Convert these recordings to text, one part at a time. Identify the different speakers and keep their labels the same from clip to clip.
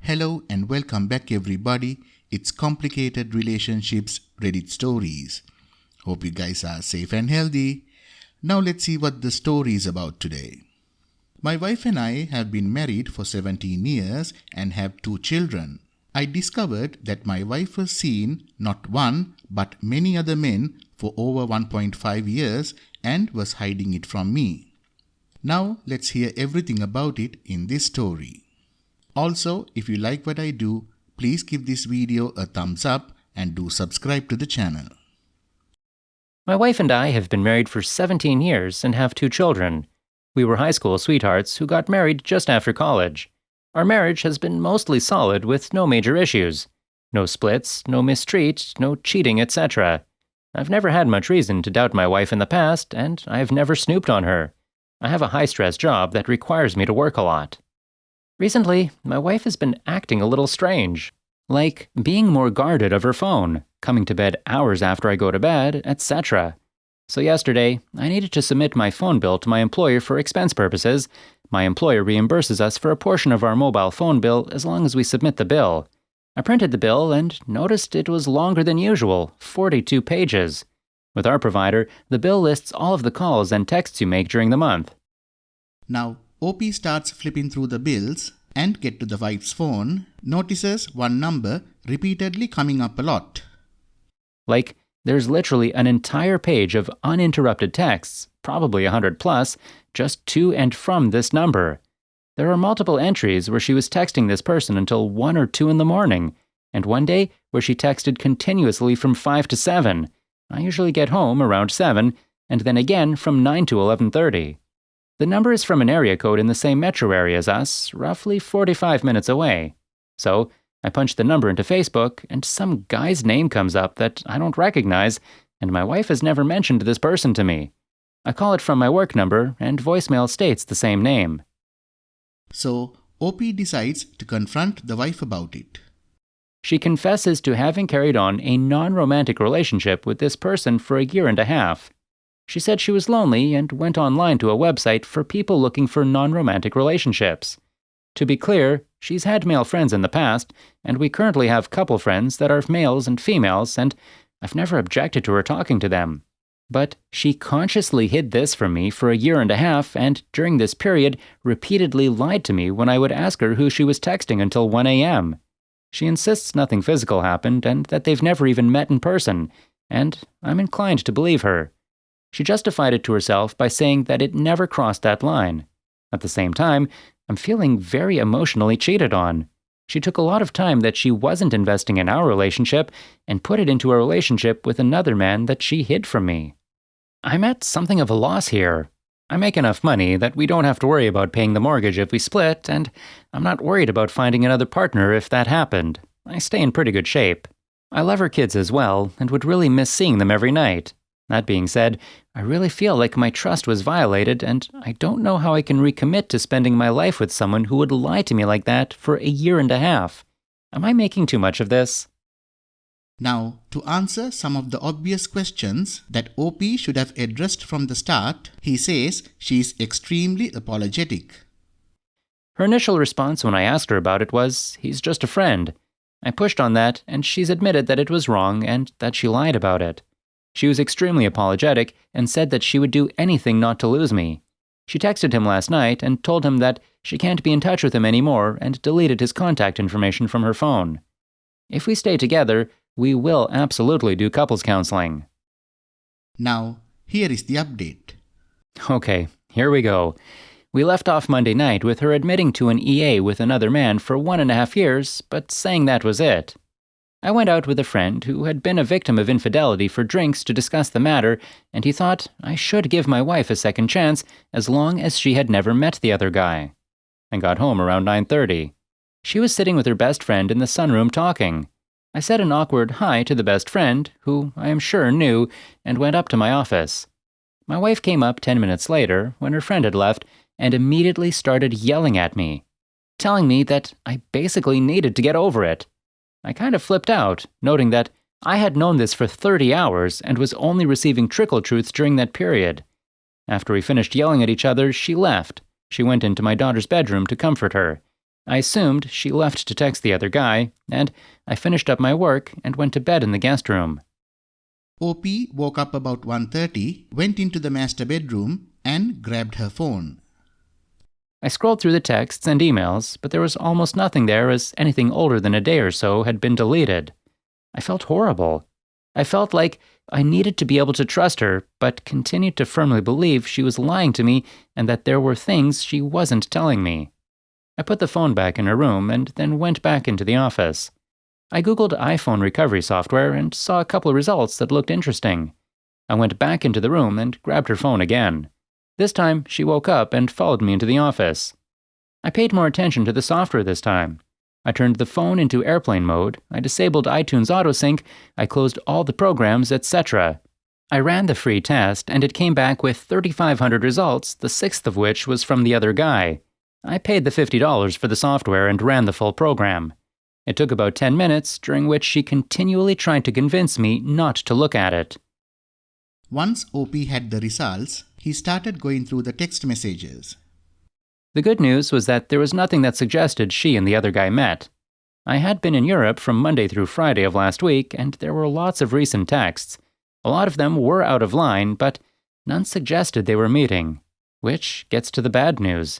Speaker 1: Hello and welcome back everybody. It's Complicated Relationships Reddit Stories. Hope you guys are safe and healthy. Now let's see what the story is about today. My wife and I have been married for 17 years and have 2 children. I discovered that my wife has seen not one but many other men for over 1.5 years and was hiding it from me. Now let's hear everything about it in this story. Also, if you like what I do, please give this video a thumbs up and do subscribe to the channel.
Speaker 2: My wife and I have been married for 17 years and have 2 children. We were high school sweethearts who got married just after college. Our marriage has been mostly solid with no major issues. No splits, no mistreat, no cheating, etc. I've never had much reason to doubt my wife in the past, and I've never snooped on her. I have a high-stress job that requires me to work a lot. Recently, my wife has been acting a little strange, like being more guarded of her phone, coming to bed hours after I go to bed, etc. So yesterday, I needed to submit my phone bill to my employer for expense purposes. My employer reimburses us for a portion of our mobile phone bill as long as we submit the bill. I printed the bill and noticed it was longer than usual, 42 pages. With our provider, the bill lists all of the calls and texts you make during the month.
Speaker 1: Now, OP starts flipping through the bills and get to the wife's phone, notices one number repeatedly coming up a lot.
Speaker 2: Like, there's literally an entire page of uninterrupted texts, probably 100 plus, just to and from this number. There are multiple entries where she was texting this person until 1 or 2 in the morning, and one day where she texted continuously from 5 to 7. I usually get home around 7, and then again from 9 to 11:30. The number is from an area code in the same metro area as us, roughly 45 minutes away. So, I punch the number into Facebook, and some guy's name comes up that I don't recognize, and my wife has never mentioned this person to me. I call it from my work number, and voicemail states the same name.
Speaker 1: So, OP decides to confront the wife about it.
Speaker 2: She confesses to having carried on a non-romantic relationship with this person for a year and a half. She said she was lonely and went online to a website for people looking for non-romantic relationships. To be clear, she's had male friends in the past, and we currently have couple friends that are males and females, and I've never objected to her talking to them. But she consciously hid this from me for a year and a half, and during this period repeatedly lied to me when I would ask her who she was texting until 1 a.m. She insists nothing physical happened and that they've never even met in person, and I'm inclined to believe her. She justified it to herself by saying that it never crossed that line. At the same time, I'm feeling very emotionally cheated on. She took a lot of time that she wasn't investing in our relationship and put it into a relationship with another man that she hid from me. I'm at something of a loss here. I make enough money that we don't have to worry about paying the mortgage if we split, and I'm not worried about finding another partner if that happened. I stay in pretty good shape. I love her kids as well and would really miss seeing them every night. That being said, I really feel like my trust was violated, and I don't know how I can recommit to spending my life with someone who would lie to me like that for a year and a half. Am I making too much of this?
Speaker 1: Now, to answer some of the obvious questions that OP should have addressed from the start, he says she's extremely apologetic.
Speaker 2: Her initial response when I asked her about it was, "He's just a friend." I pushed on that, and she's admitted that it was wrong and that she lied about it. She was extremely apologetic and said that she would do anything not to lose me. She texted him last night and told him that she can't be in touch with him anymore and deleted his contact information from her phone. If we stay together, we will absolutely do couples counseling.
Speaker 1: Now, here is the update.
Speaker 2: Okay, here we go. We left off Monday night with her admitting to an EA with another man for 1.5 years, but saying that was it. I went out with a friend who had been a victim of infidelity for drinks to discuss the matter, and he thought I should give my wife a second chance as long as she had never met the other guy. I got home around 9:30. She was sitting with her best friend in the sunroom talking. I said an awkward hi to the best friend, who I am sure knew, and went up to my office. My wife came up 10 minutes later, when her friend had left, and immediately started yelling at me, telling me that I basically needed to get over it. I kind of flipped out, noting that I had known this for 30 hours and was only receiving trickle truths during that period. After we finished yelling at each other, she left. She went into my daughter's bedroom to comfort her. I assumed she left to text the other guy, and I finished up my work and went to bed in the guest room.
Speaker 1: OP woke up about 1:30, went into the master bedroom, and grabbed her phone.
Speaker 2: I scrolled through the texts and emails, but there was almost nothing there, as anything older than a day or so had been deleted. I felt horrible. I felt like I needed to be able to trust her, but continued to firmly believe she was lying to me and that there were things she wasn't telling me. I put the phone back in her room and then went back into the office. I Googled iPhone recovery software and saw a couple of results that looked interesting. I went back into the room and grabbed her phone again. This time, she woke up and followed me into the office. I paid more attention to the software this time. I turned the phone into airplane mode, I disabled iTunes autosync, I closed all the programs, etc. I ran the free test, and it came back with 3,500 results, the sixth of which was from the other guy. I paid the $50 for the software and ran the full program. It took about 10 minutes, during which she continually tried to convince me not to look at it.
Speaker 1: Once OP had the results, he started going through the text messages.
Speaker 2: The good news was that there was nothing that suggested she and the other guy met. I had been in Europe from Monday through Friday of last week, and there were lots of recent texts. A lot of them were out of line, but none suggested they were meeting. Which gets to the bad news.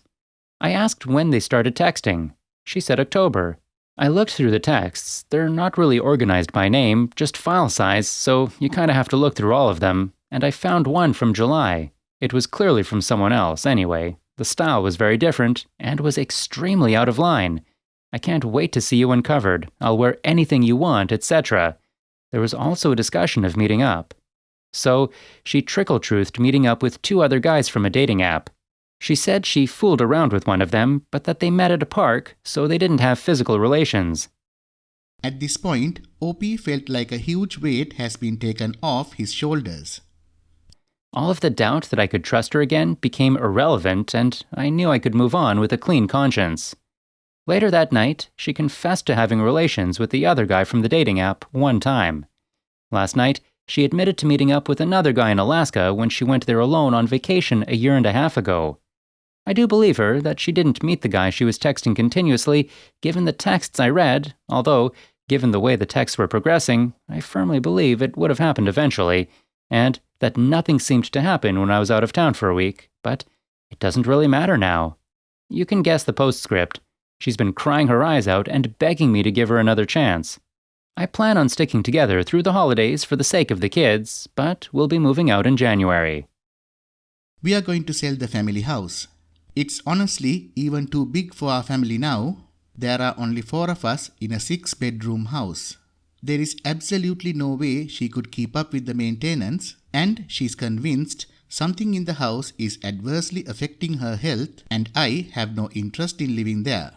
Speaker 2: I asked when they started texting. She said October. I looked through the texts. They're not really organized by name, just file size, so you kind of have to look through all of them, and I found one from July. It was clearly from someone else, anyway. The style was very different, and was extremely out of line. I can't wait to see you uncovered. I'll wear anything you want, etc. There was also a discussion of meeting up. So, she trickle-truthed meeting up with 2 other guys from a dating app. She said she fooled around with one of them, but that they met at a park, so they didn't have physical relations.
Speaker 1: At this point, OP felt like a huge weight has been taken off his shoulders.
Speaker 2: All of the doubt that I could trust her again became irrelevant, and I knew I could move on with a clean conscience. Later that night, she confessed to having relations with the other guy from the dating app one time. Last night, she admitted to meeting up with another guy in Alaska when she went there alone on vacation a year and a half ago. I do believe her that she didn't meet the guy she was texting continuously, given the texts I read, although, given the way the texts were progressing, I firmly believe it would have happened eventually, and that nothing seemed to happen when I was out of town for a week, but it doesn't really matter now. You can guess the postscript. She's been crying her eyes out and begging me to give her another chance. I plan on sticking together through the holidays for the sake of the kids, but we'll be moving out in January.
Speaker 1: We are going to sell the family house. It's honestly even too big for our family now. There are only 4 of us in a 6-bedroom house. There is absolutely no way she could keep up with the maintenance, and she's convinced something in the house is adversely affecting her health, and I have no interest in living there.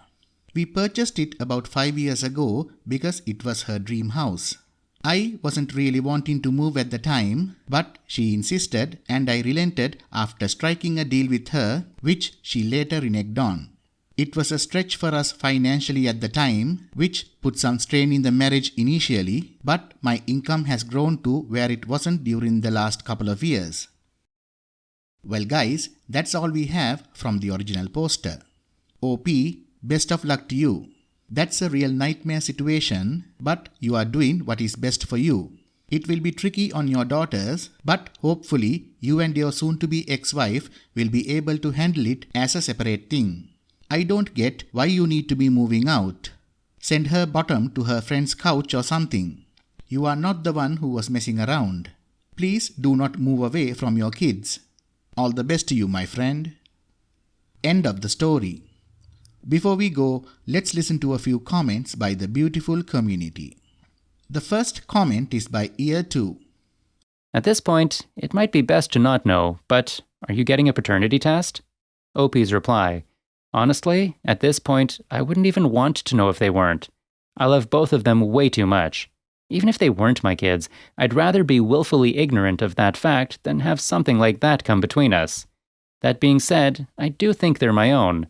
Speaker 1: We purchased it about 5 years ago because it was her dream house. I wasn't really wanting to move at the time, but she insisted, and I relented after striking a deal with her, which she later reneged on. It was a stretch for us financially at the time, which put some strain in the marriage initially, but my income has grown to where it wasn't during the last couple of years. Well guys, that's all we have from the original poster. OP, best of luck to you. That's a real nightmare situation, but you are doing what is best for you. It will be tricky on your daughters, but hopefully you and your soon-to-be ex-wife will be able to handle it as a separate thing. I don't get why you need to be moving out. Send her bottom to her friend's couch or something. You are not the one who was messing around. Please do not move away from your kids. All the best to you, my friend. End of the story. Before we go, let's listen to a few comments by the beautiful community. The first comment is by Year 2.
Speaker 2: At this point, it might be best to not know, but are you getting a paternity test? OP's reply. Honestly, at this point, I wouldn't even want to know if they weren't. I love both of them way too much. Even if they weren't my kids, I'd rather be willfully ignorant of that fact than have something like that come between us. That being said, I do think they're my own.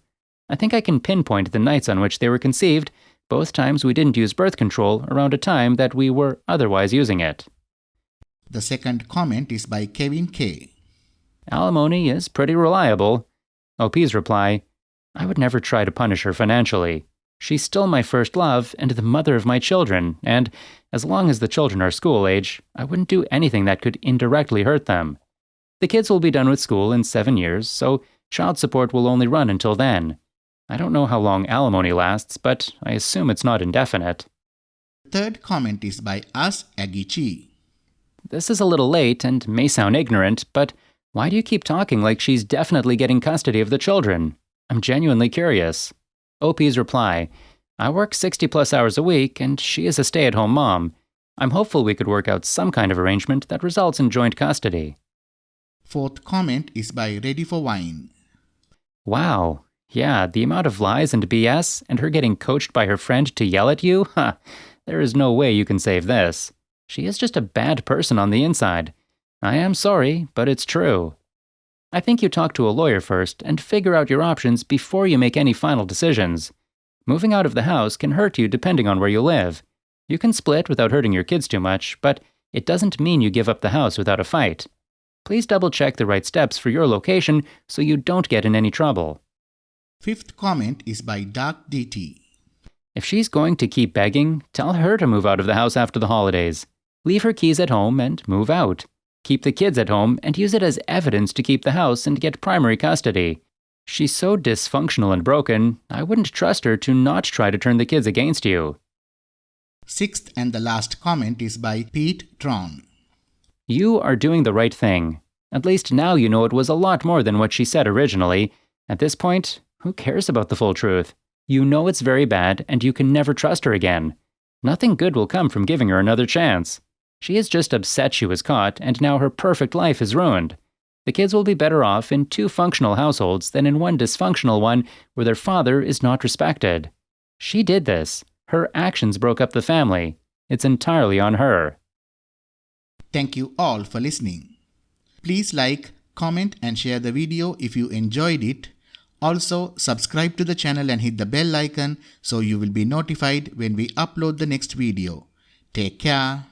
Speaker 2: I think I can pinpoint the nights on which they were conceived, both times we didn't use birth control around a time that we were otherwise using it.
Speaker 1: The second comment is by Kevin K.
Speaker 2: Alimony is pretty reliable. OP's reply. I would never try to punish her financially. She's still my first love and the mother of my children, and as long as the children are school age, I wouldn't do anything that could indirectly hurt them. The kids will be done with school in 7 years, so child support will only run until then. I don't know how long alimony lasts, but I assume it's not indefinite.
Speaker 1: Third comment is by Us Agichi.
Speaker 2: This is a little late and may sound ignorant, but why do you keep talking like she's definitely getting custody of the children? I'm genuinely curious. OP's reply: I work 60+ hours a week, and she is a stay-at-home mom. I'm hopeful we could work out some kind of arrangement that results in joint custody.
Speaker 1: Fourth comment is by Ready for Wine.
Speaker 2: Wow. Yeah, the amount of lies and BS, and her getting coached by her friend to yell at you? There is no way you can save this. She is just a bad person on the inside. I am sorry, but it's true. I think you talk to a lawyer first and figure out your options before you make any final decisions. Moving out of the house can hurt you depending on where you live. You can split without hurting your kids too much, but it doesn't mean you give up the house without a fight. Please double-check the right steps for your location so you don't get in any trouble.
Speaker 1: Fifth comment is by Dark DT.
Speaker 2: If she's going to keep begging, tell her to move out of the house after the holidays. Leave her keys at home and move out. Keep the kids at home and use it as evidence to keep the house and get primary custody. She's so dysfunctional and broken, I wouldn't trust her to not try to turn the kids against you.
Speaker 1: Sixth and the last comment is by Pete Tron.
Speaker 2: You are doing the right thing. At least now you know it was a lot more than what she said originally. At this point, who cares about the full truth? You know it's very bad and you can never trust her again. Nothing good will come from giving her another chance. She is just upset she was caught and now her perfect life is ruined. The kids will be better off in 2 functional households than in one dysfunctional one where their father is not respected. She did this. Her actions broke up the family. It's entirely on her.
Speaker 1: Thank you all for listening. Please like, comment and share the video if you enjoyed it. Also, subscribe to the channel and hit the bell icon so you will be notified when we upload the next video. Take care.